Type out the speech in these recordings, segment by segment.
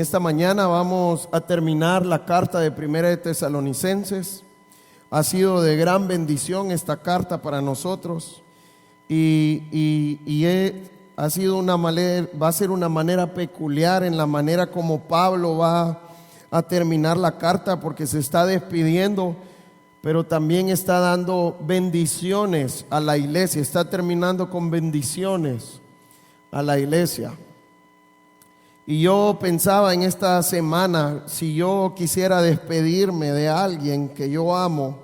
esta mañana vamos a terminar la carta de Primera de Tesalonicenses. Ha sido de gran bendición esta carta para nosotros ha sido va a ser una manera peculiar en la manera como Pablo va a terminar la carta, porque se está despidiendo, pero también está dando bendiciones a la iglesia. Está terminando con bendiciones a la iglesia. Y yo pensaba en esta semana, si yo quisiera despedirme de alguien que yo amo,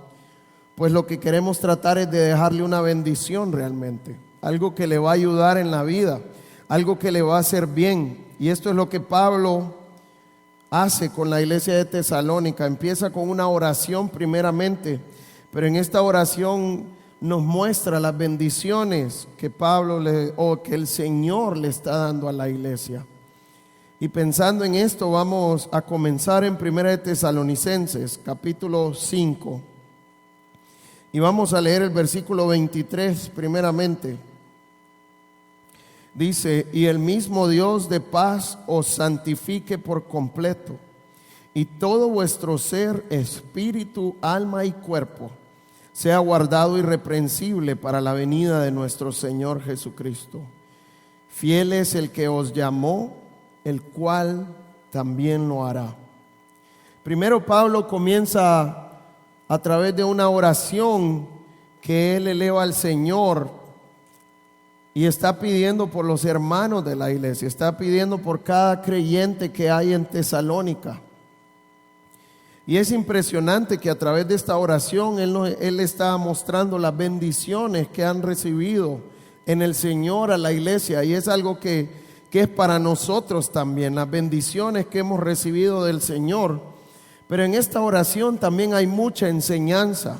pues lo que queremos tratar es de dejarle una bendición realmente, algo que le va a ayudar en la vida, algo que le va a hacer bien. Y esto es lo que Pablo hace con la iglesia de Tesalónica. Empieza con una oración primeramente, pero en esta oración nos muestra las bendiciones que que el Señor le está dando a la iglesia. Y pensando en esto, vamos a comenzar en Primera de Tesalonicenses, capítulo 5. Y vamos a leer el versículo 23 primeramente. Dice: y el mismo Dios de paz os santifique por completo, y todo vuestro ser, espíritu, alma y cuerpo, sea guardado irreprensible para la venida de nuestro Señor Jesucristo. Fiel es el que os llamó, el cual también lo hará. Primero Pablo comienza a través de una oración que él eleva al Señor y está pidiendo por los hermanos de la iglesia, está pidiendo por cada creyente que hay en Tesalónica. Y es impresionante que a través de esta oración él está mostrando las bendiciones que han recibido en el Señor a la iglesia, y es algo que es para nosotros también, las bendiciones que hemos recibido del Señor. Pero en esta oración también hay mucha enseñanza,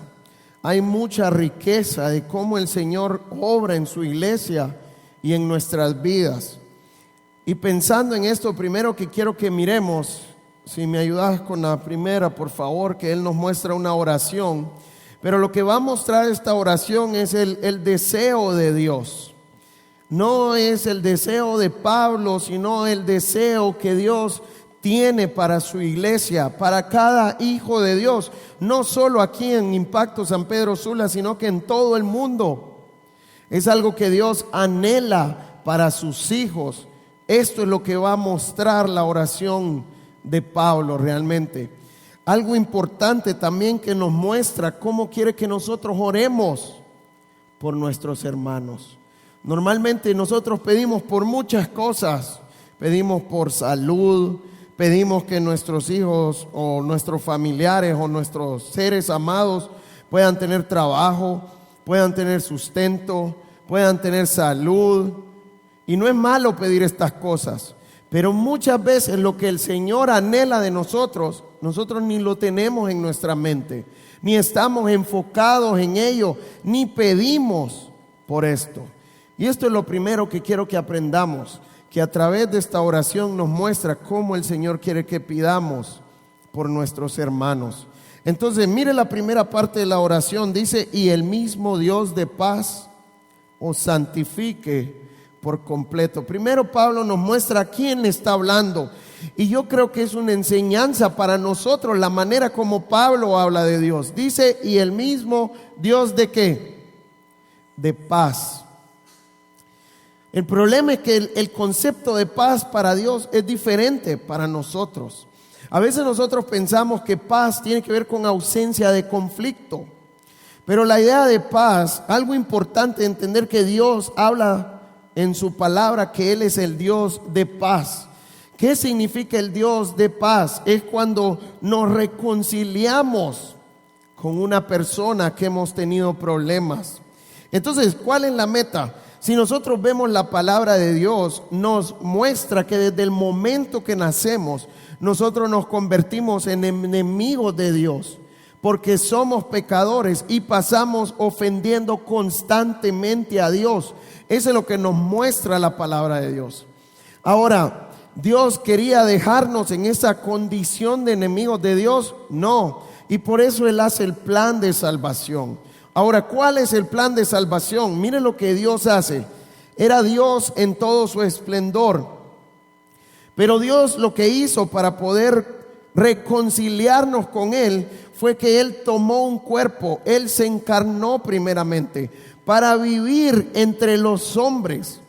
hay mucha riqueza de cómo el Señor obra en su iglesia y en nuestras vidas. Y pensando en esto, primero que quiero que miremos, si me ayudas con la primera, por favor, que Él nos muestra una oración. Pero lo que va a mostrar esta oración es el deseo de Dios. No es el deseo de Pablo, sino el deseo que Dios tiene para su iglesia, para cada hijo de Dios, no solo aquí en Impacto San Pedro Sula, sino que en todo el mundo. Es algo que Dios anhela para sus hijos. Esto es lo que va a mostrar la oración de Pablo realmente. Algo importante también que nos muestra cómo quiere que nosotros oremos por nuestros hermanos. Normalmente nosotros pedimos por muchas cosas. Pedimos por salud, pedimos que nuestros hijos o nuestros familiares o nuestros seres amados puedan tener trabajo, puedan tener sustento, puedan tener salud. Y no es malo pedir estas cosas, pero muchas veces lo que el Señor anhela de nosotros ni lo tenemos en nuestra mente, ni estamos enfocados en ello, ni pedimos por esto. Y esto es lo primero que quiero que aprendamos, que a través de esta oración nos muestra cómo el Señor quiere que pidamos por nuestros hermanos. Entonces, mire la primera parte de la oración, dice: y el mismo Dios de paz os santifique por completo. Primero Pablo nos muestra a quién está hablando, y yo creo que es una enseñanza para nosotros la manera como Pablo habla de Dios. Dice: y el mismo Dios ¿de qué? De paz. El problema es que el concepto de paz para Dios es diferente para nosotros. A veces nosotros pensamos que paz tiene que ver con ausencia de conflicto. Pero la idea de paz, algo importante entender, que Dios habla en su palabra que Él es el Dios de paz. ¿Qué significa el Dios de paz? Es cuando nos reconciliamos con una persona que hemos tenido problemas. Entonces, ¿cuál es la meta? Si nosotros vemos la palabra de Dios, nos muestra que desde el momento que nacemos, nosotros nos convertimos en enemigos de Dios, porque somos pecadores y pasamos ofendiendo constantemente a Dios. Eso es lo que nos muestra la palabra de Dios. Ahora, ¿Dios quería dejarnos en esa condición de enemigos de Dios? No, y por eso Él hace el plan de salvación. Ahora, ¿cuál es el plan de salvación? Mire lo que Dios hace. Era Dios en todo su esplendor, Pero Dios lo que hizo para poder reconciliarnos con Él fue que Él tomó un cuerpo, Él se encarnó primeramente para vivir entre los hombres.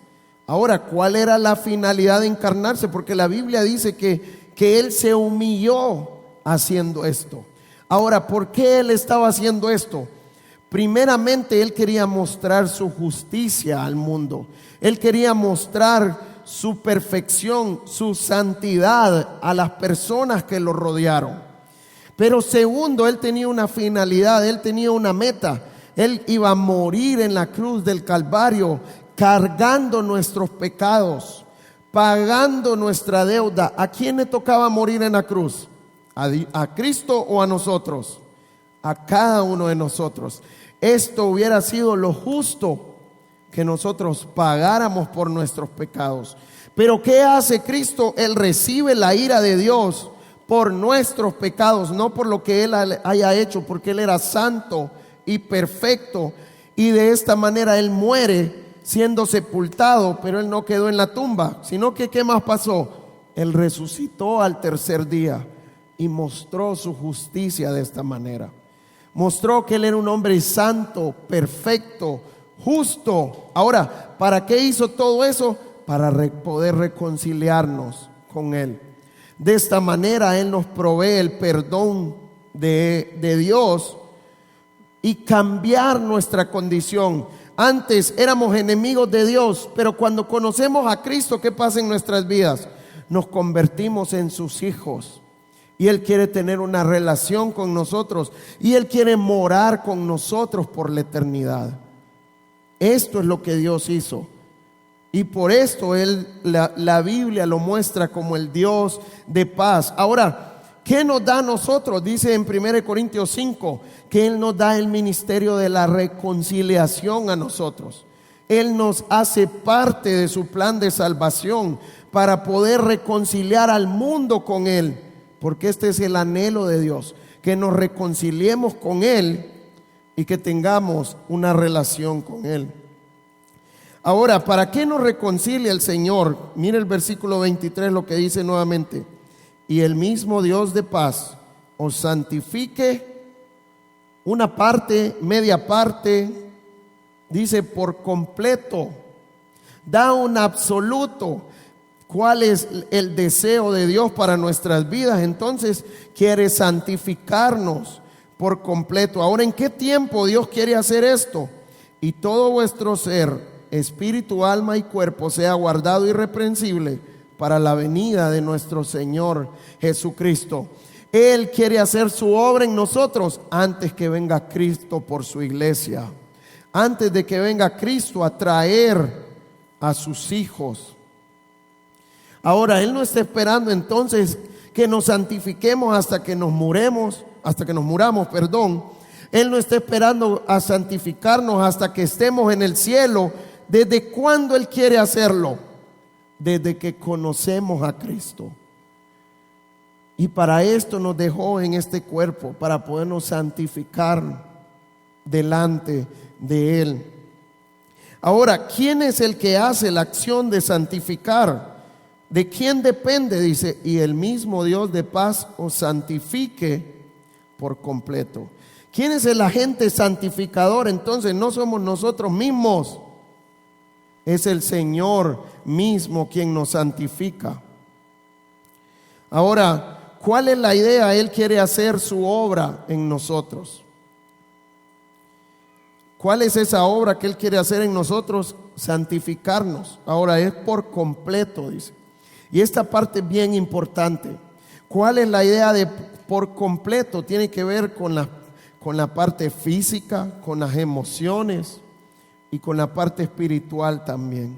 Ahora, ¿cuál era la finalidad de encarnarse? Porque la Biblia dice que Él se humilló haciendo esto. Ahora, ¿por qué Él estaba haciendo esto? Primeramente, Él quería mostrar su justicia al mundo. Él quería mostrar su perfección, su santidad a las personas que lo rodearon. Pero segundo, Él tenía una finalidad, Él tenía una meta. Él iba a morir en la cruz del Calvario, cargando nuestros pecados, pagando nuestra deuda. ¿A quién le tocaba morir en la cruz? ¿A Cristo o a nosotros? A cada uno de nosotros. Esto hubiera sido lo justo, que nosotros pagáramos por nuestros pecados. Pero ¿qué hace Cristo? Él recibe la ira de Dios por nuestros pecados, no por lo que Él haya hecho, porque Él era santo y perfecto, y de esta manera Él muere siendo sepultado, pero Él no quedó en la tumba, sino que ¿qué más pasó? Él resucitó al tercer día y mostró su justicia de esta manera. Mostró que Él era un hombre santo, perfecto, justo. Ahora, ¿para qué hizo todo eso? Para poder reconciliarnos con Él. De esta manera Él nos provee el perdón de Dios y cambiar nuestra condición. Antes éramos enemigos de Dios, pero cuando conocemos a Cristo, ¿qué pasa en nuestras vidas? Nos convertimos en sus hijos. Y Él quiere tener una relación con nosotros. Y Él quiere morar con nosotros por la eternidad. Esto es lo que Dios hizo. Y por esto la Biblia lo muestra como el Dios de paz. Ahora, ¿qué nos da a nosotros? Dice en 1 Corintios 5 que Él nos da el ministerio de la reconciliación a nosotros. Él nos hace parte de su plan de salvación para poder reconciliar al mundo con Él. Porque este es el anhelo de Dios, que nos reconciliemos con Él y que tengamos una relación con Él. Ahora, ¿para qué nos reconcilia el Señor? Mire el versículo 23 lo que dice nuevamente. Y el mismo Dios de paz os santifique, una parte, media parte, dice por completo, da un absoluto. ¿Cuál es el deseo de Dios para nuestras vidas? Entonces quiere santificarnos por completo. Ahora, ¿en qué tiempo Dios quiere hacer esto? Y todo vuestro ser, espíritu, alma y cuerpo sea guardado irreprensible para la venida de nuestro Señor Jesucristo. Él quiere hacer su obra en nosotros antes que venga Cristo por su iglesia. Antes de que venga Cristo a traer a sus hijos. Ahora, Él no está esperando entonces que nos santifiquemos hasta que nos muramos, Él no está esperando a santificarnos hasta que estemos en el cielo. ¿Desde cuándo Él quiere hacerlo? Desde que conocemos a Cristo. Y para esto nos dejó en este cuerpo, para podernos santificar delante de Él. Ahora, ¿quién es el que hace la acción de santificar? ¿De quién depende? Dice, y el mismo Dios de paz os santifique por completo. ¿Quién es el agente santificador? Entonces no somos nosotros mismos. Es el Señor mismo quien nos santifica. Ahora, ¿cuál es la idea? Él quiere hacer su obra en nosotros. ¿Cuál es esa obra que Él quiere hacer en nosotros? Santificarnos. Ahora es por completo, dice. Y esta parte es bien importante. ¿Cuál es la idea de por completo? Tiene que ver con la parte física, con las emociones y con la parte espiritual también.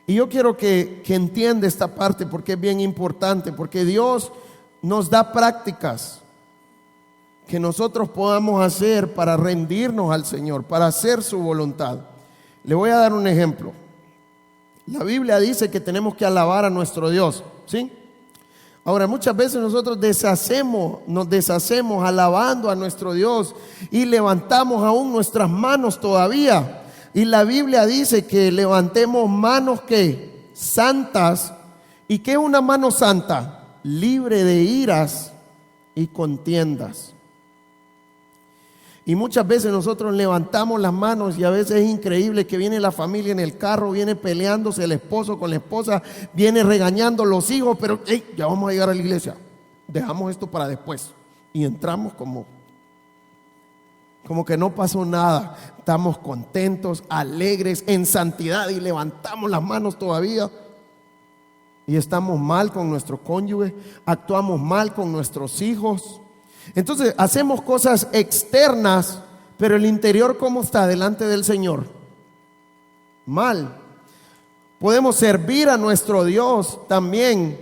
Y yo quiero que entienda esta parte porque es bien importante, porque Dios nos da prácticas que nosotros podamos hacer para rendirnos al Señor, para hacer su voluntad. Le voy a dar un ejemplo. La Biblia dice que tenemos que alabar a nuestro Dios, ¿sí? Ahora, muchas veces nosotros nos deshacemos alabando a nuestro Dios y levantamos aún nuestras manos todavía. Y la Biblia dice que levantemos manos que santas ¿Y qué es una mano santa? Libre de iras y contiendas. Y muchas veces nosotros levantamos las manos y a veces es increíble que viene la familia en el carro, viene peleándose el esposo con la esposa, viene regañando los hijos, pero ya vamos a llegar a la iglesia, dejamos esto para después. Y entramos como que no pasó nada, estamos contentos, alegres, en santidad y levantamos las manos todavía. Y estamos mal con nuestro cónyuge, actuamos mal con nuestros hijos. Entonces hacemos cosas externas, pero el interior, ¿cómo está delante del Señor? Mal. Podemos servir a nuestro Dios también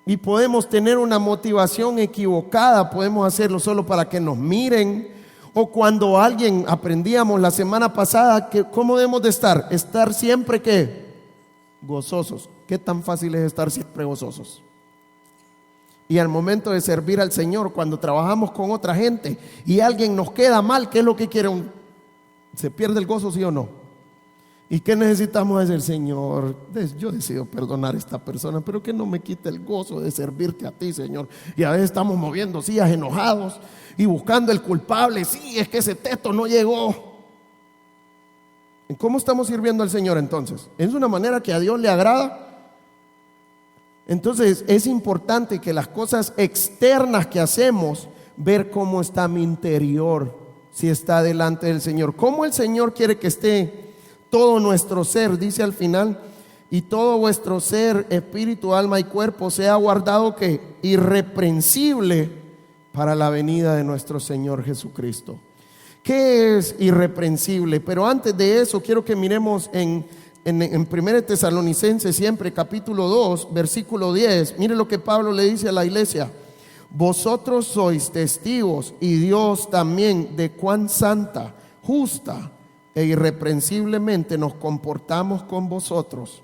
y podemos tener una motivación equivocada. Podemos hacerlo solo para que nos miren, o cuando alguien, aprendíamos la semana pasada que ¿cómo debemos de estar? Estar siempre ¿qué? Gozosos. ¿Qué tan fácil es estar siempre gozosos? Y al momento de servir al Señor, cuando trabajamos con otra gente y alguien nos queda mal, ¿qué es lo que quiere? ¿Se pierde el gozo, sí o no? ¿Y qué necesitamos hacer? Señor, yo decido perdonar a esta persona, pero que no me quite el gozo de servirte a ti, Señor. Y a veces estamos moviendo sillas enojados y buscando el culpable. Sí, es que ese teto no llegó. ¿Cómo estamos sirviendo al Señor entonces? ¿Es una manera que a Dios le agrada? Entonces es importante que las cosas externas que hacemos, ver cómo está mi interior, si está delante del Señor. ¿Cómo el Señor quiere que esté todo nuestro ser? Dice al final, y todo vuestro ser, espíritu, alma y cuerpo sea guardado ¿qué? Irreprensible para la venida de nuestro Señor Jesucristo. ¿Qué es irreprensible? Pero antes de eso quiero que miremos en 1 Tesalonicenses siempre, capítulo 2, versículo 10. Mire lo que Pablo le dice a la iglesia: vosotros sois testigos, y Dios también, de cuán santa, justa e irreprensiblemente nos comportamos con vosotros,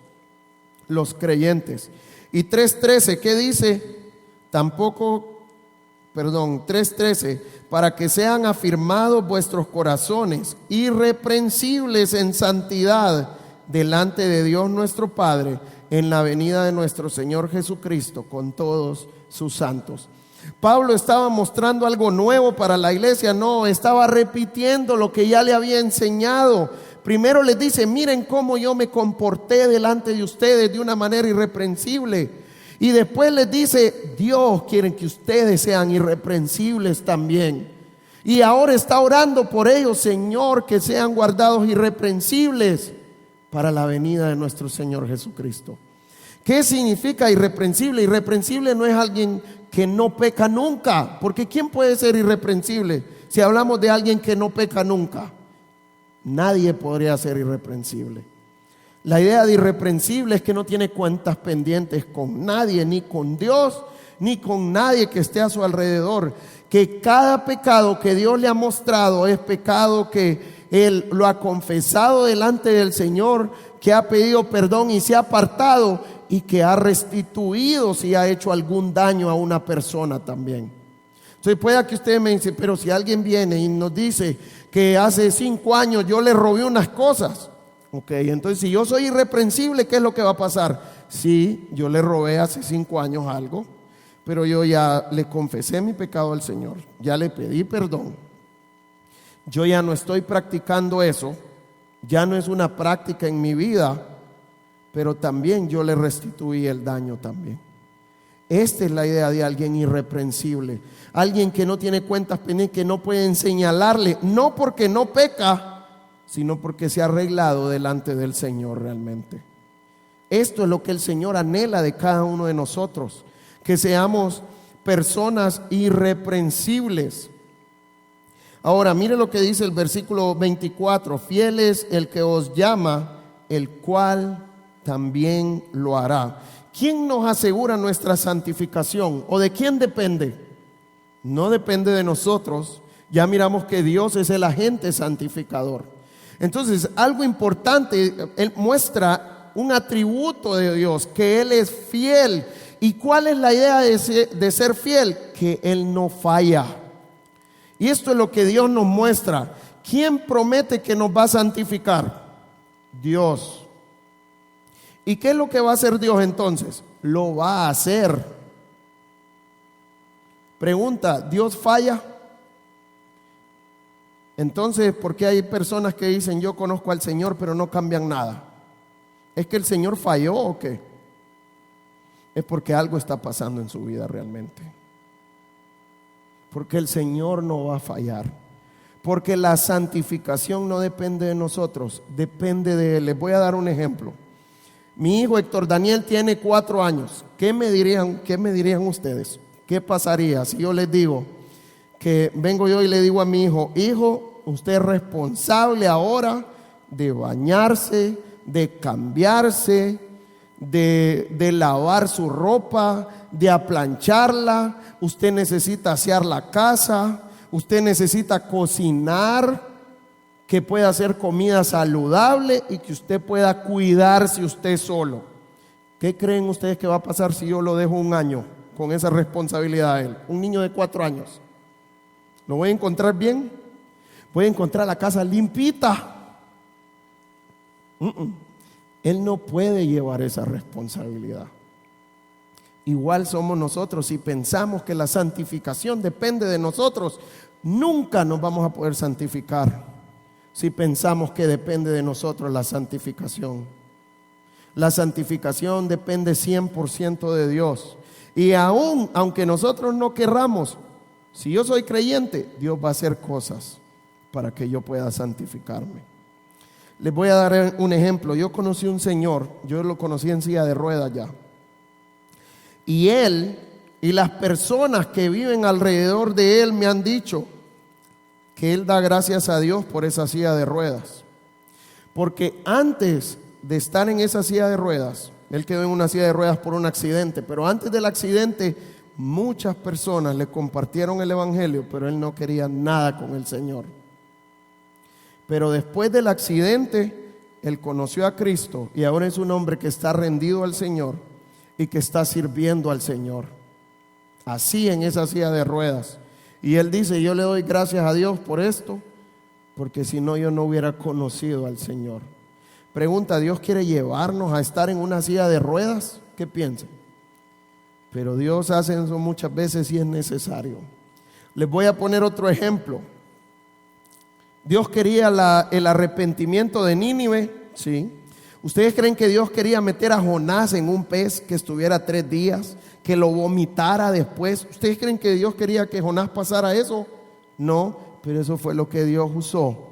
los creyentes. Y 3:13, ¿qué dice? 3:13, para que sean afirmados vuestros corazones, irreprensibles en santidad, delante de Dios nuestro Padre, en la venida de nuestro Señor Jesucristo con todos sus santos. Pablo estaba mostrando algo nuevo para la iglesia, no, estaba repitiendo lo que ya le había enseñado. Primero les dice: miren cómo yo me comporté delante de ustedes de una manera irreprensible. Y después les dice: Dios quiere que ustedes sean irreprensibles también. Y ahora está orando por ellos: Señor, que sean guardados irreprensibles para la venida de nuestro Señor Jesucristo. ¿Qué significa irreprensible? Irreprensible no es alguien que no peca nunca, porque ¿quién puede ser irreprensible? Si hablamos de alguien que no peca nunca, nadie podría ser irreprensible. La idea de irreprensible es que no tiene cuentas pendientes con nadie, ni con Dios, ni con nadie que esté a su alrededor. Que cada pecado que Dios le ha mostrado es pecado que Él lo ha confesado delante del Señor, que ha pedido perdón y se ha apartado, y que ha restituido si ha hecho algún daño a una persona también. Entonces pueda que usted me dice: pero si alguien viene y nos dice que hace 5 años yo le robé unas cosas, ok, entonces si yo soy irreprensible, ¿qué es lo que va a pasar? Sí, yo le robé hace 5 años algo, pero yo ya le confesé mi pecado al Señor, ya le pedí perdón, yo ya no estoy practicando eso, ya no es una práctica en mi vida, pero también yo le restituí el daño también. Esta es la idea de alguien irreprensible, alguien que no tiene cuentas pendientes, que no pueden señalarle, no porque no peca, sino porque se ha arreglado delante del Señor realmente. Esto es lo que el Señor anhela de cada uno de nosotros, que seamos personas irreprensibles. Ahora mire lo que dice el versículo 24: fiel es el que os llama, el cual también lo hará. ¿Quién nos asegura nuestra santificación? ¿O de quién depende? No depende de nosotros. Ya miramos que Dios es el agente santificador. Entonces, algo importante, Él muestra un atributo de Dios, que Él es fiel. ¿Y cuál es la idea de ser fiel? Que Él no falla. Y esto es lo que Dios nos muestra. ¿Quién promete que nos va a santificar? Dios. ¿Y qué es lo que va a hacer Dios entonces? lo va a hacer. Pregunta, ¿Dios falla? Entonces, ¿por qué hay personas que dicen yo conozco al Señor pero no cambian nada? ¿Es que el Señor falló o qué? Es porque algo está pasando en su vida realmente. Porque el Señor no va a fallar. Porque la santificación no depende de nosotros, depende de Él. Les voy a dar un ejemplo. Mi hijo Héctor Daniel tiene 4 años. ¿Qué me dirían ustedes? ¿Qué pasaría si yo les digo que vengo yo y le digo a mi hijo, hijo, usted es responsable ahora de bañarse, de cambiarse, de lavar su ropa, de aplancharla, usted necesita asear la casa, usted necesita cocinar, que pueda hacer comida saludable y que usted pueda cuidarse usted solo? ¿Qué creen ustedes que va a pasar si yo lo dejo un año con esa responsabilidad a él? Un niño de 4 años. ¿Lo voy a encontrar bien? Voy a encontrar la casa limpita. Él no puede llevar esa responsabilidad. Igual somos nosotros. Si pensamos que la santificación depende de nosotros, nunca nos vamos a poder santificar. Si pensamos que depende de nosotros la santificación. La santificación depende 100% de Dios. Y aunque nosotros no querramos, si yo soy creyente, Dios va a hacer cosas para que yo pueda santificarme. Les voy a dar un ejemplo. Yo conocí un señor, yo lo conocí en silla de ruedas ya. Y él y las personas que viven alrededor de él me han dicho que él da gracias a Dios por esa silla de ruedas. Porque antes de estar en esa silla de ruedas, él quedó en una silla de ruedas por un accidente, pero antes del accidente muchas personas le compartieron el evangelio, pero él no quería nada con el Señor. Pero después del accidente, él conoció a Cristo y ahora es un hombre que está rendido al Señor y que está sirviendo al Señor. Así en esa silla de ruedas. Y él dice, yo le doy gracias a Dios por esto, porque si no yo no hubiera conocido al Señor. Pregunta, ¿Dios quiere llevarnos a estar en una silla de ruedas? ¿Qué piensan? Pero Dios hace eso muchas veces si es necesario. Les voy a poner otro ejemplo. Dios quería el arrepentimiento de Nínive, ¿sí? ¿Ustedes creen que Dios quería meter a Jonás en un pez que estuviera 3 días, que lo vomitara después? ¿Ustedes creen que Dios quería que Jonás pasara eso? No, pero eso fue lo que Dios usó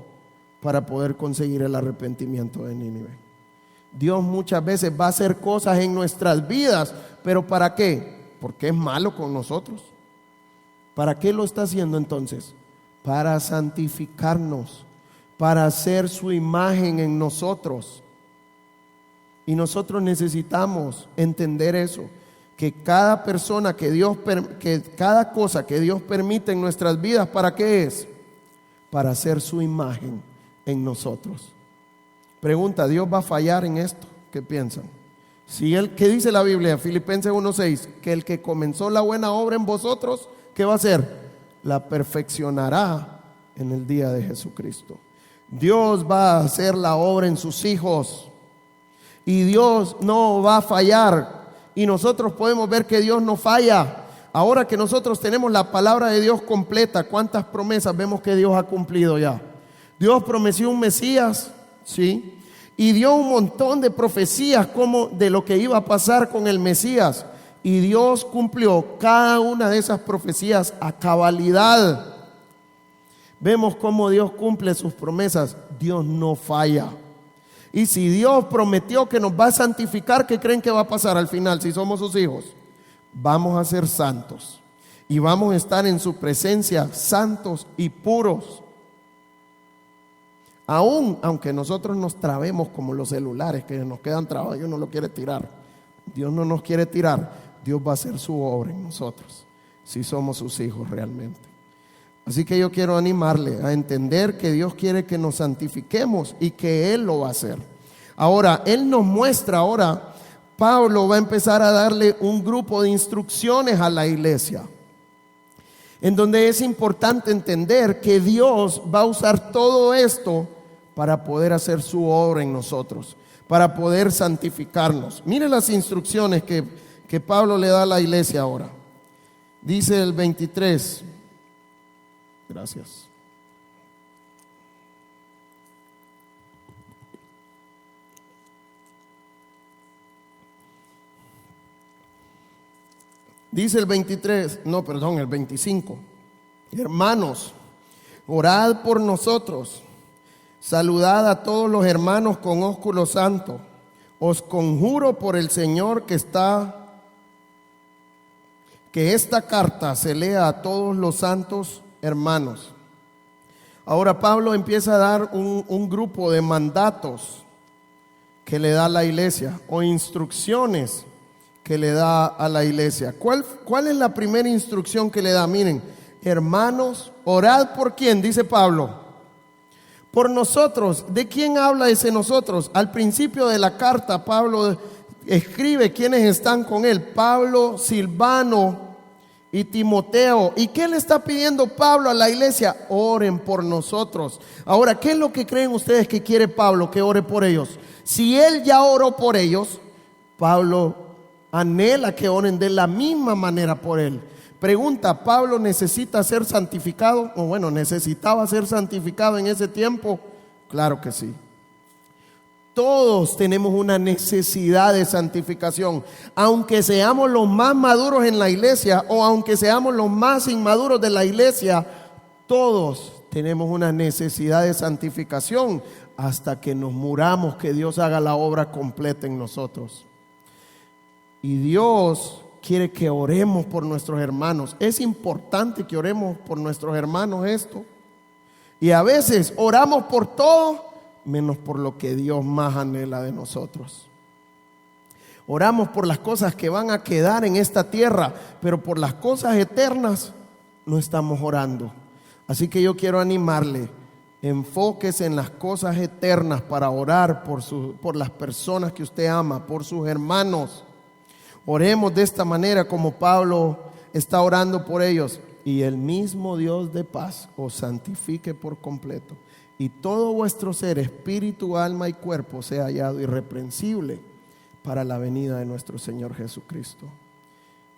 para poder conseguir el arrepentimiento de Nínive. Dios muchas veces va a hacer cosas en nuestras vidas, pero ¿para qué? Porque es malo con nosotros. ¿Para qué lo está haciendo entonces? Para santificarnos, para hacer su imagen en nosotros. Y nosotros necesitamos entender eso, que cada persona que cada cosa que Dios permite en nuestras vidas, ¿para qué es? Para hacer su imagen en nosotros. Pregunta, ¿Dios va a fallar en esto? ¿Qué piensan? ¿Qué dice la Biblia? Filipenses 1:6, que el que comenzó la buena obra en vosotros, ¿qué va a hacer? La perfeccionará en el día de Jesucristo. Dios va a hacer la obra en sus hijos. Y Dios no va a fallar. Y nosotros podemos ver que Dios no falla. Ahora que nosotros tenemos la palabra de Dios completa, ¿cuántas promesas vemos que Dios ha cumplido ya? Dios prometió un Mesías, ¿sí? Y dio un montón de profecías como de lo que iba a pasar con el Mesías. Y Dios cumplió cada una de esas profecías a cabalidad. Vemos cómo Dios cumple sus promesas. Dios no falla. Y si Dios prometió que nos va a santificar, ¿qué creen que va a pasar al final si somos sus hijos? Vamos a ser santos y vamos a estar en su presencia santos y puros. Aunque nosotros nos trabemos como los celulares que nos quedan trabados y uno lo quiere tirar. Dios no nos quiere tirar. Dios va a hacer su obra en nosotros si somos sus hijos realmente. Así que yo quiero animarle a entender que Dios quiere que nos santifiquemos y que Él lo va a hacer. Ahora, Él nos muestra Pablo va a empezar a darle un grupo de instrucciones a la iglesia, en donde es importante entender que Dios va a usar todo esto para poder hacer su obra en nosotros, para poder santificarnos. Mire las instrucciones que que Pablo le da a la iglesia ahora. Dice el 23. Gracias. Dice el 23, no, perdón, el 25. Hermanos, orad por nosotros. Saludad a todos los hermanos con ósculo santo. Os conjuro por el Señor que esta carta se lea a todos los santos hermanos. Ahora Pablo empieza a dar un grupo de mandatos que le da a la iglesia, o instrucciones que le da a la iglesia. ¿Cuál es la primera instrucción que le da? Miren, hermanos, orad por quién, dice Pablo. Por nosotros. ¿De quién habla ese nosotros? Al principio de la carta Pablo escribe quiénes están con él: Pablo, Silvano y Timoteo. ¿Y qué le está pidiendo Pablo a la iglesia? Oren por nosotros. Ahora, ¿qué es lo que creen ustedes que quiere Pablo que ore por ellos? Si él ya oró por ellos, Pablo anhela que oren de la misma manera por él. Pregunta: ¿Pablo necesita ser santificado? O bueno, ¿necesitaba ser santificado en ese tiempo? Claro que sí. Todos tenemos una necesidad de santificación. Aunque seamos los más maduros en la iglesia o aunque seamos los más inmaduros de la iglesia, todos tenemos una necesidad de santificación hasta que nos muramos, que Dios haga la obra completa en nosotros. Y Dios quiere que oremos por nuestros hermanos. Es importante que oremos por nuestros hermanos esto. Y a veces oramos por todo menos por lo que Dios más anhela de nosotros. Oramos por las cosas que van a quedar en esta tierra, pero por las cosas eternas no estamos orando. Así que yo quiero animarle: enfóquese en las cosas eternas para orar por las personas que usted ama, por sus hermanos. Oremos de esta manera como Pablo está orando por ellos. Y el mismo Dios de paz os santifique por completo, y todo vuestro ser, espíritu, alma y cuerpo, sea hallado irreprensible para la venida de nuestro Señor Jesucristo.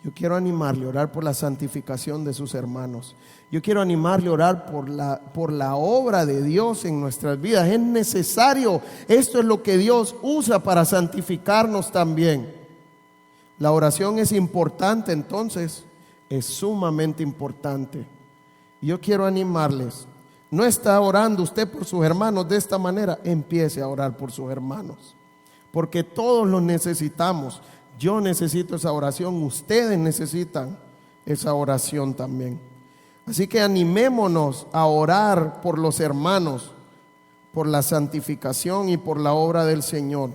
Yo quiero animarle a orar por la santificación de sus hermanos. Yo quiero animarle a orar por la obra de Dios en nuestras vidas. Es necesario. Esto es lo que Dios usa para santificarnos también. La oración es importante, entonces, es sumamente importante. Yo quiero animarles. No está orando usted por sus hermanos de esta manera, empiece a orar por sus hermanos, porque todos los necesitamos. Yo necesito esa oración, ustedes necesitan esa oración también. Así que animémonos a orar por los hermanos, por la santificación y por la obra del Señor.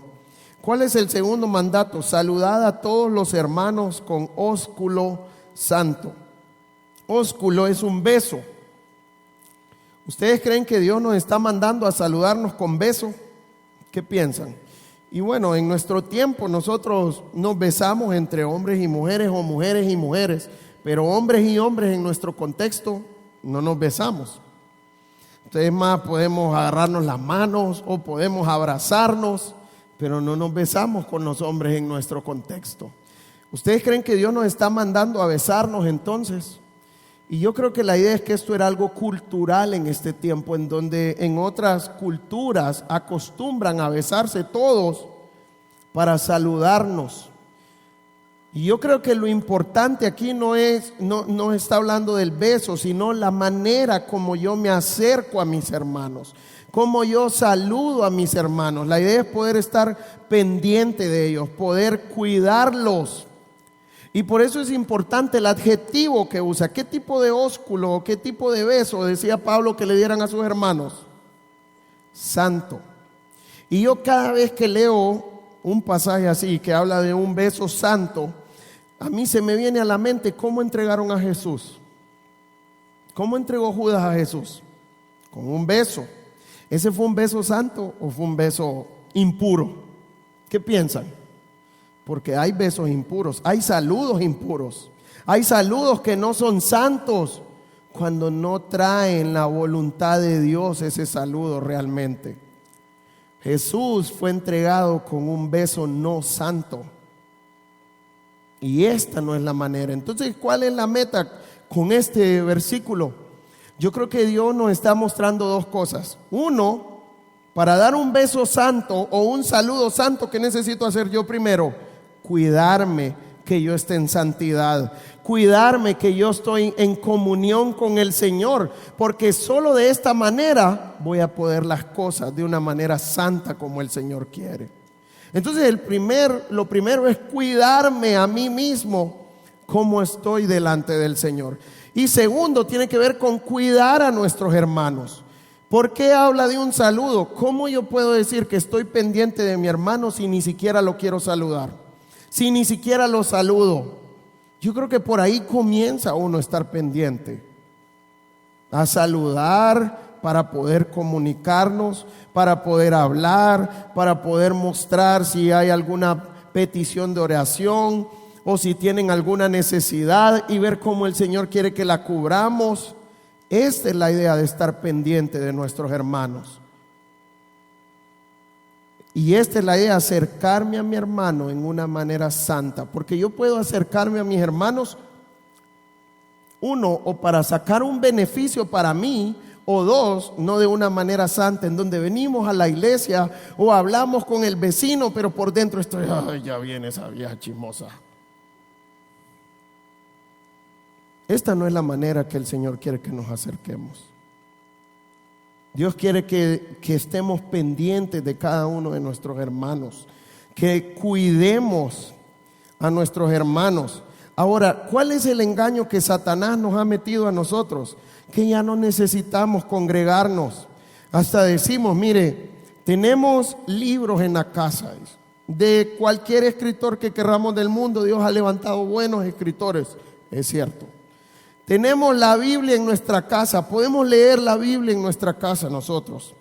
¿Cuál es el segundo mandato? Saludad a todos los hermanos con ósculo santo. Ósculo es un beso. ¿Ustedes creen que Dios nos está mandando a saludarnos con beso? ¿Qué piensan? Y bueno, en nuestro tiempo nosotros nos besamos entre hombres y mujeres o mujeres y mujeres, pero hombres y hombres en nuestro contexto no nos besamos. Entonces más podemos agarrarnos las manos o podemos abrazarnos, pero no nos besamos con los hombres en nuestro contexto. ¿Ustedes creen que Dios nos está mandando a besarnos entonces? Y yo creo que la idea es que esto era algo cultural en este tiempo, en donde en otras culturas acostumbran a besarse todos para saludarnos. Y yo creo que lo importante aquí no está hablando del beso, sino la manera como yo me acerco a mis hermanos, como yo saludo a mis hermanos. La idea es poder estar pendiente de ellos, poder cuidarlos. Y por eso es importante el adjetivo que usa. ¿Qué tipo de ósculo, qué tipo de beso decía Pablo que le dieran a sus hermanos? Santo. Y yo cada vez que leo un pasaje así que habla de un beso santo, a mí se me viene a la mente cómo entregaron a Jesús. ¿Cómo entregó Judas a Jesús? Con un beso. ¿Ese fue un beso santo o fue un beso impuro? ¿Qué piensan? Porque hay besos impuros, hay saludos impuros, hay saludos que no son santos cuando no traen la voluntad de Dios ese saludo realmente. Jesús fue entregado con un beso no santo. Y esta no es la manera. Entonces, ¿cuál es la meta con este versículo? Yo creo que Dios nos está mostrando dos cosas. Uno, para dar un beso santo o un saludo santo, ¿qué necesito hacer yo primero? Cuidarme que yo esté en santidad, cuidarme que yo estoy en comunión con el Señor, porque solo de esta manera voy a poder las cosas de una manera santa como el Señor quiere. Entonces lo primero es cuidarme a mí mismo como estoy delante del Señor. Y segundo, tiene que ver con cuidar a nuestros hermanos. ¿Por qué habla de un saludo? ¿Cómo yo puedo decir que estoy pendiente de mi hermano si ni siquiera lo quiero saludar? Si ni siquiera lo saludo. Yo creo que por ahí comienza uno a estar pendiente, a saludar para poder comunicarnos, para poder hablar, para poder mostrar si hay alguna petición de oración o si tienen alguna necesidad y ver cómo el Señor quiere que la cubramos. Esta es la idea de estar pendiente de nuestros hermanos. Y esta es la idea, acercarme a mi hermano en una manera santa, porque yo puedo acercarme a mis hermanos, uno, o para sacar un beneficio para mí, o dos, no de una manera santa, en donde venimos a la iglesia o hablamos con el vecino, pero por dentro estoy, ay, ya viene esa vieja chismosa. Esta no es la manera que el Señor quiere que nos acerquemos. Dios quiere que estemos pendientes de cada uno de nuestros hermanos, que cuidemos a nuestros hermanos. Ahora, ¿cuál es el engaño que Satanás nos ha metido a nosotros? Que ya no necesitamos congregarnos. Hasta decimos, mire, tenemos libros en la casa. De cualquier escritor que querramos del mundo, Dios ha levantado buenos escritores. Es cierto. Tenemos la Biblia en nuestra casa, podemos leer la Biblia en nuestra casa nosotros.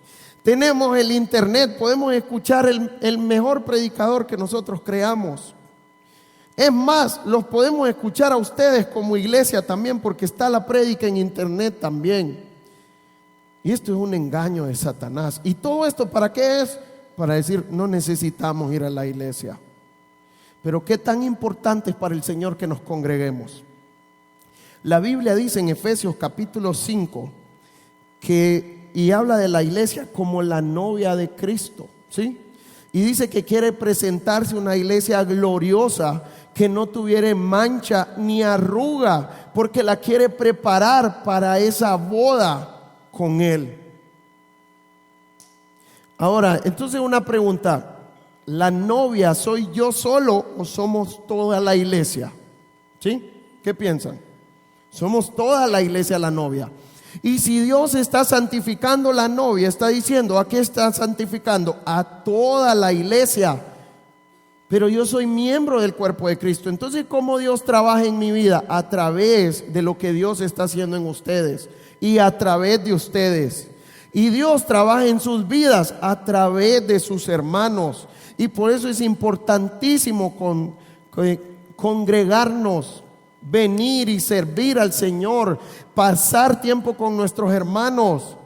Tenemos el internet, podemos escuchar el mejor predicador que nosotros creamos. Es más, los podemos escuchar a ustedes como iglesia también, porque está la prédica en internet también. Y esto es un engaño de Satanás. ¿Y todo esto para qué es? Para decir, no necesitamos ir a la iglesia. Pero qué tan importante es para el Señor que nos congreguemos. La Biblia dice en Efesios capítulo 5 y habla de la iglesia como la novia de Cristo, ¿sí? Y dice que quiere presentarse una iglesia gloriosa que no tuviera mancha ni arruga, porque la quiere preparar para esa boda con Él. Ahora, entonces una pregunta, ¿la novia soy yo solo o somos toda la iglesia? ¿Sí? ¿Qué piensan? Somos toda la iglesia la novia. Y si Dios está santificando la novia, está diciendo, ¿a qué está santificando? A toda la iglesia. Pero yo soy miembro del cuerpo de Cristo. Entonces, ¿cómo Dios trabaja en mi vida? A través de lo que Dios está haciendo en ustedes y a través de ustedes. Y Dios trabaja en sus vidas a través de sus hermanos. Y por eso es importantísimo congregarnos, venir y servir al Señor, pasar tiempo con nuestros hermanos,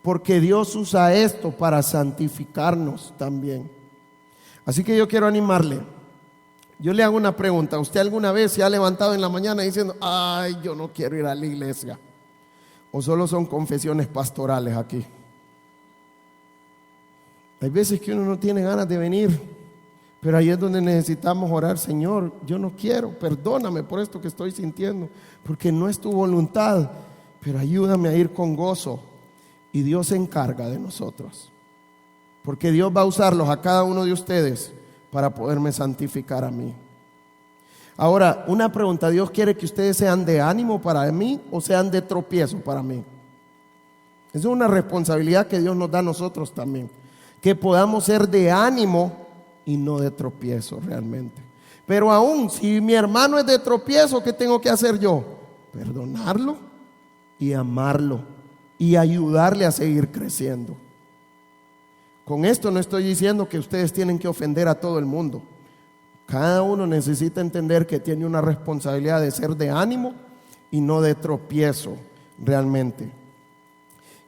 porque Dios usa esto para santificarnos también. Así que yo quiero animarle. Yo le hago una pregunta. ¿Usted alguna vez se ha levantado en la mañana diciendo, ay, yo no quiero ir a la iglesia? ¿O solo son confesiones pastorales aquí? Hay veces que uno no tiene ganas de venir, pero ahí es donde necesitamos orar. Señor, yo no quiero, perdóname por esto que estoy sintiendo, porque no es tu voluntad, pero ayúdame a ir con gozo. Y Dios se encarga de nosotros, porque Dios va a usarlos a cada uno de ustedes para poderme santificar a mí. Ahora, una pregunta, ¿Dios quiere que ustedes sean de ánimo para mí o sean de tropiezo para mí? Esa es una responsabilidad que Dios nos da a nosotros también, que podamos ser de ánimo y no de tropiezo realmente. Pero aún si mi hermano es de tropiezo, ¿qué tengo que hacer yo? Perdonarlo y amarlo y ayudarle a seguir creciendo. Con esto no estoy diciendo que ustedes tienen que ofender a todo el mundo. Cada uno necesita entender que tiene una responsabilidad de ser de ánimo y no de tropiezo realmente.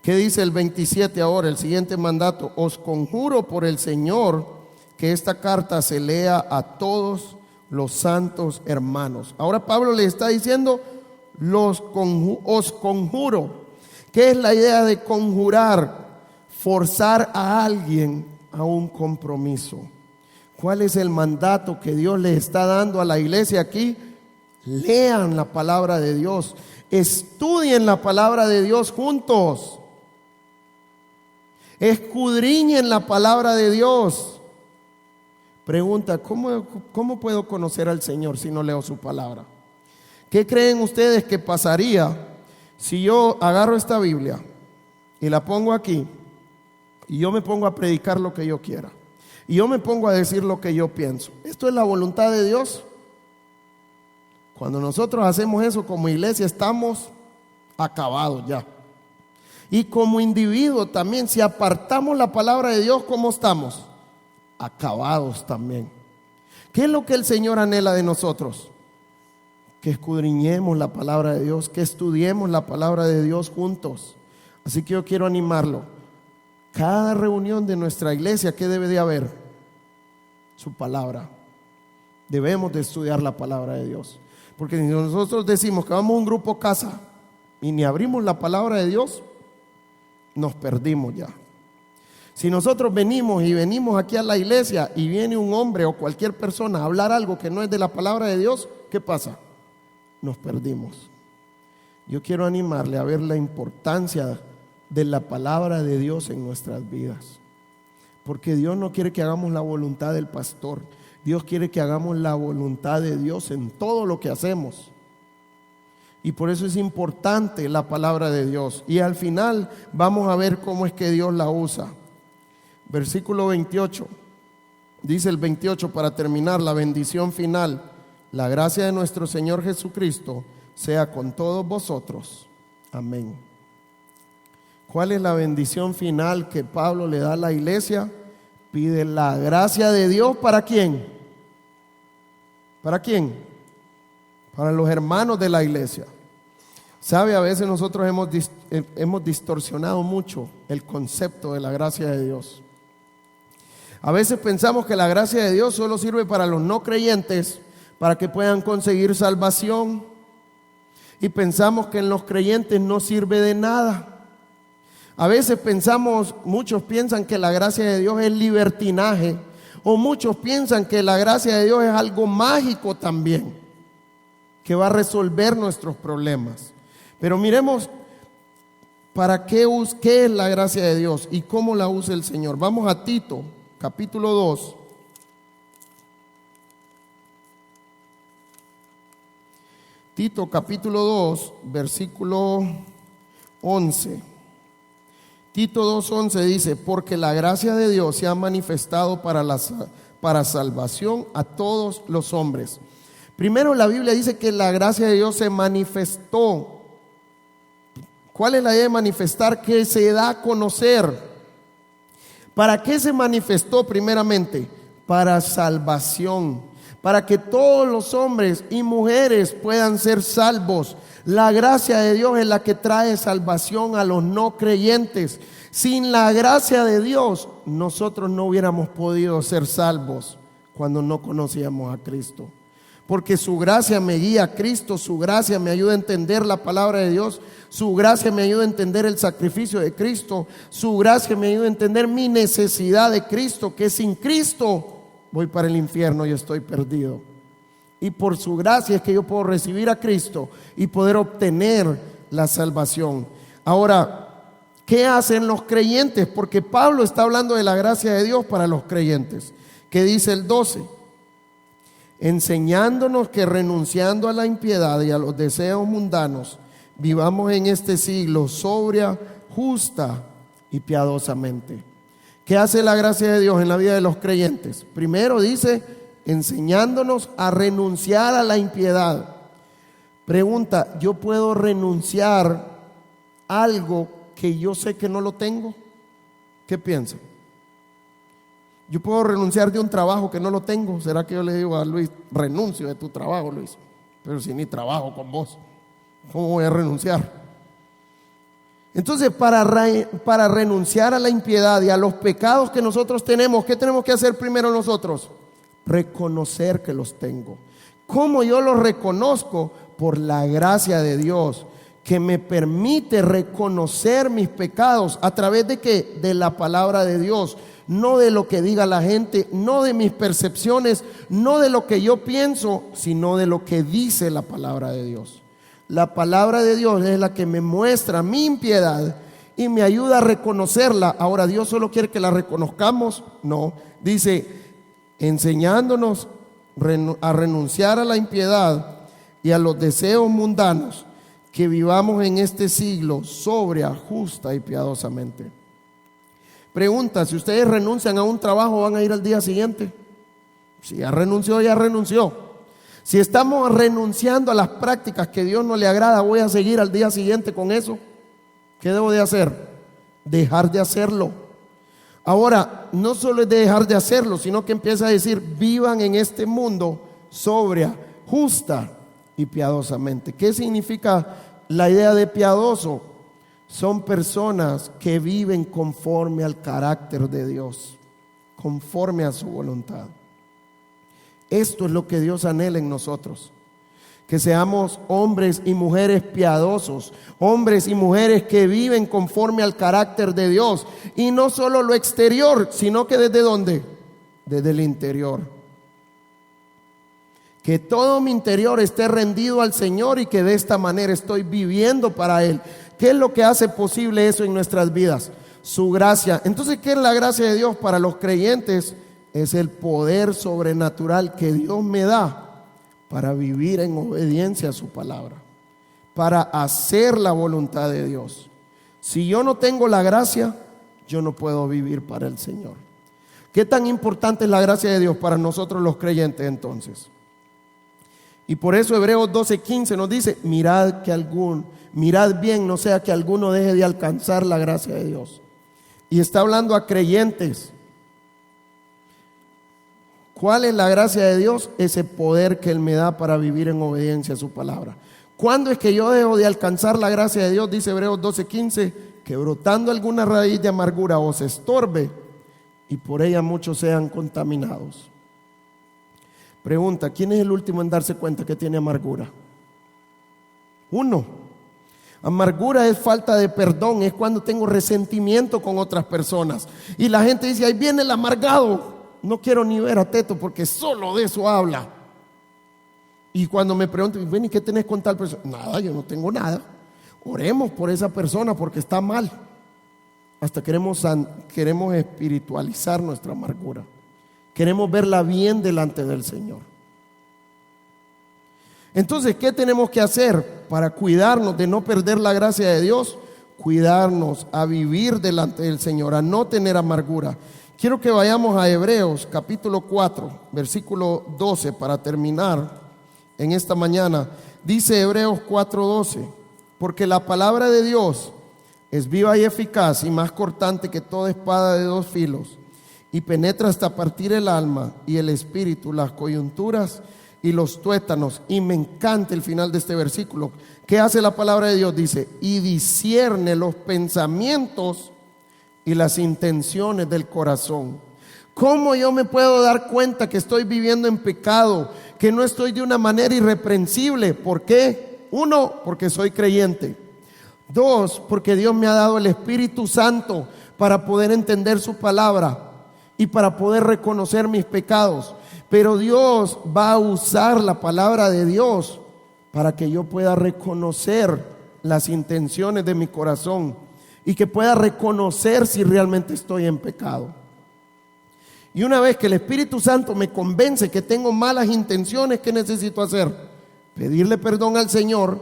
¿Qué dice el 27 ahora? El siguiente mandato: os conjuro por el Señor que esta carta se lea a todos los santos hermanos. Ahora Pablo le está diciendo, os conjuro. ¿Qué es la idea de conjurar? Forzar a alguien a un compromiso. ¿Cuál es el mandato que Dios le está dando a la iglesia aquí? Lean la palabra de Dios, estudien la palabra de Dios juntos, escudriñen la palabra de Dios. Pregunta, ¿cómo puedo conocer al Señor si no leo su palabra? ¿Qué creen ustedes que pasaría si yo agarro esta Biblia y la pongo aquí y yo me pongo a predicar lo que yo quiera y yo me pongo a decir lo que yo pienso? ¿Esto es la voluntad de Dios? Cuando nosotros hacemos eso como iglesia, estamos acabados ya. Y como individuo también, si apartamos la palabra de Dios, ¿cómo estamos? Acabados también. ¿Qué es lo que el Señor anhela de nosotros? Que escudriñemos la palabra de Dios, que estudiemos la palabra de Dios juntos. Así que yo quiero animarlo. Cada reunión de nuestra iglesia, ¿qué debe de haber? Su palabra. Debemos de estudiar la palabra de Dios. Porque si nosotros decimos que vamos a un grupo casa y ni abrimos la palabra de Dios, nos perdimos ya. Si nosotros venimos aquí a la iglesia y viene un hombre o cualquier persona a hablar algo que no es de la palabra de Dios, ¿qué pasa? Nos perdimos. Yo quiero animarle a ver la importancia de la palabra de Dios en nuestras vidas. Porque Dios no quiere que hagamos la voluntad del pastor. Dios quiere que hagamos la voluntad de Dios en todo lo que hacemos. Y por eso es importante la palabra de Dios. Y al final vamos a ver cómo es que Dios la usa. Versículo 28. Dice el 28 para terminar, la bendición final. La gracia de nuestro Señor Jesucristo sea con todos vosotros. Amén. ¿Cuál es la bendición final que Pablo le da a la iglesia? Pide la gracia de Dios. ¿Para quién? ¿Para quién? Para los hermanos de la iglesia. ¿Sabe? A veces nosotros hemos distorsionado mucho el concepto de la gracia de Dios. A veces pensamos que la gracia de Dios solo sirve para los no creyentes, para que puedan conseguir salvación. Y pensamos que en los creyentes no sirve de nada. A veces muchos piensan que la gracia de Dios es libertinaje, o muchos piensan que la gracia de Dios es algo mágico también, que va a resolver nuestros problemas. Pero miremos para qué es la gracia de Dios y cómo la usa el Señor. Vamos a Tito, capítulo 2. Tito, capítulo 2, versículo 11. Tito 2:11 dice, porque la gracia de Dios se ha manifestado para salvación a todos los hombres. Primero la Biblia dice que la gracia de Dios se manifestó. ¿Cuál es la idea de manifestar? Que se da a conocer. ¿Para qué se manifestó primeramente? Para salvación, para que todos los hombres y mujeres puedan ser salvos. La gracia de Dios es la que trae salvación a los no creyentes. Sin la gracia de Dios, nosotros no hubiéramos podido ser salvos cuando no conocíamos a Cristo. Porque su gracia me guía a Cristo, su gracia me ayuda a entender la palabra de Dios, su gracia me ayuda a entender el sacrificio de Cristo, su gracia me ayuda a entender mi necesidad de Cristo, que sin Cristo voy para el infierno y estoy perdido. Y por su gracia es que yo puedo recibir a Cristo y poder obtener la salvación. Ahora, ¿qué hacen los creyentes? Porque Pablo está hablando de la gracia de Dios para los creyentes. ¿Qué dice el 12? Enseñándonos que renunciando a la impiedad y a los deseos mundanos, vivamos en este siglo sobria, justa y piadosamente. ¿Qué hace la gracia de Dios en la vida de los creyentes? Primero dice, enseñándonos a renunciar a la impiedad. Pregunta, ¿yo puedo renunciar a algo que yo sé que no lo tengo? ¿Qué piensan? Yo puedo renunciar de un trabajo que no lo tengo. ¿Será que yo le digo a Luis, renuncio de tu trabajo, Luis? Pero si ni trabajo con vos, ¿cómo voy a renunciar? Entonces, para renunciar a la impiedad y a los pecados que nosotros tenemos, ¿qué tenemos que hacer primero nosotros? Reconocer que los tengo. ¿Cómo yo lo reconozco? Por la gracia de Dios, que me permite reconocer mis pecados. ¿A través de qué? De la palabra de Dios. No de lo que diga la gente, no de mis percepciones, no de lo que yo pienso, sino de lo que dice la palabra de Dios. La palabra de Dios es la que me muestra mi impiedad y me ayuda a reconocerla. Ahora, ¿Dios solo quiere que la reconozcamos? No. Dice, enseñándonos a renunciar a la impiedad y a los deseos mundanos, que vivamos en este siglo sobria, justa y piadosamente. Pregunta: si ustedes renuncian a un trabajo, ¿van a ir al día siguiente? Si ya renunció, ya renunció. Si estamos renunciando a las prácticas que Dios no le agrada, ¿voy a seguir al día siguiente con eso? ¿Qué debo de hacer? Dejar de hacerlo. Ahora, no solo es de dejar de hacerlo, sino que empieza a decir: vivan en este mundo sobria, justa y piadosamente. ¿Qué significa la idea de piadoso? Son personas que viven conforme al carácter de Dios, conforme a su voluntad. Esto es lo que Dios anhela en nosotros, que seamos hombres y mujeres piadosos, hombres y mujeres que viven conforme al carácter de Dios, y no solo lo exterior, sino que ¿desde dónde? Desde el interior. Que todo mi interior esté rendido al Señor y que de esta manera estoy viviendo para Él. ¿Qué es lo que hace posible eso en nuestras vidas? Su gracia. Entonces, ¿qué es la gracia de Dios para los creyentes? Es el poder sobrenatural que Dios me da para vivir en obediencia a su palabra, para hacer la voluntad de Dios. Si yo no tengo la gracia, yo no puedo vivir para el Señor. ¿Qué tan importante es la gracia de Dios para nosotros los creyentes entonces? Y por eso Hebreos 12:15 nos dice: mirad bien, no sea que alguno deje de alcanzar la gracia de Dios. Y está hablando a creyentes. ¿Cuál es la gracia de Dios? Ese poder que Él me da para vivir en obediencia a su palabra. ¿Cuándo es que yo dejo de alcanzar la gracia de Dios? Dice Hebreos 12:15, que brotando alguna raíz de amargura os estorbe y por ella muchos sean contaminados. Pregunta: ¿quién es el último en darse cuenta que tiene amargura? Uno. Amargura es falta de perdón, es cuando tengo resentimiento con otras personas. Y la gente dice: ahí viene el amargado. No quiero ni ver a Teto porque solo de eso habla. Y cuando me preguntan: ven, ¿y qué tenés con tal persona? Nada, yo no tengo nada. Oremos por esa persona porque está mal. Hasta queremos espiritualizar nuestra amargura. Queremos verla bien delante del Señor. Entonces, ¿qué tenemos que hacer para cuidarnos de no perder la gracia de Dios? Cuidarnos a vivir delante del Señor, a no tener amargura. Quiero que vayamos a Hebreos capítulo 4, versículo 12 para terminar en esta mañana. Dice Hebreos 4:12: porque la palabra de Dios es viva y eficaz y más cortante que toda espada de dos filos, y penetra hasta partir el alma y el espíritu, las coyunturas y los tuétanos. Y me encanta el final de este versículo. ¿Qué hace la palabra de Dios? Dice: y discierne los pensamientos y las intenciones del corazón. ¿Cómo yo me puedo dar cuenta que estoy viviendo en pecado, que no estoy de una manera irreprensible? ¿Por qué? Uno, porque soy creyente. Dos, porque Dios me ha dado el Espíritu Santo para poder entender su palabra y para poder reconocer mis pecados. Pero Dios va a usar la palabra de Dios para que yo pueda reconocer las intenciones de mi corazón y que pueda reconocer si realmente estoy en pecado. Y una vez que el Espíritu Santo me convence que tengo malas intenciones, ¿qué necesito hacer? Pedirle perdón al Señor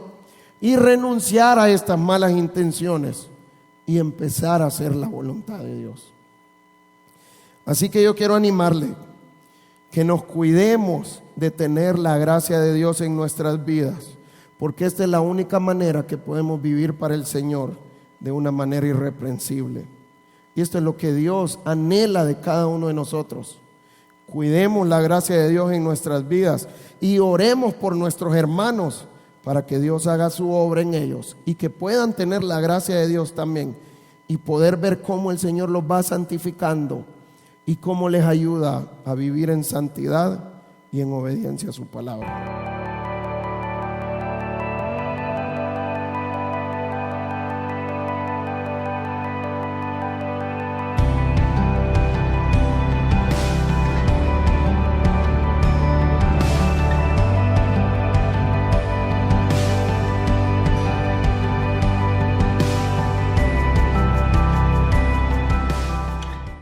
y renunciar a estas malas intenciones y empezar a hacer la voluntad de Dios. Así que yo quiero animarle que nos cuidemos de tener la gracia de Dios en nuestras vidas, porque esta es la única manera que podemos vivir para el Señor de una manera irreprensible. Y esto es lo que Dios anhela de cada uno de nosotros. Cuidemos la gracia de Dios en nuestras vidas y oremos por nuestros hermanos para que Dios haga su obra en ellos y que puedan tener la gracia de Dios también y poder ver cómo el Señor los va santificando y cómo les ayuda a vivir en santidad y en obediencia a su palabra.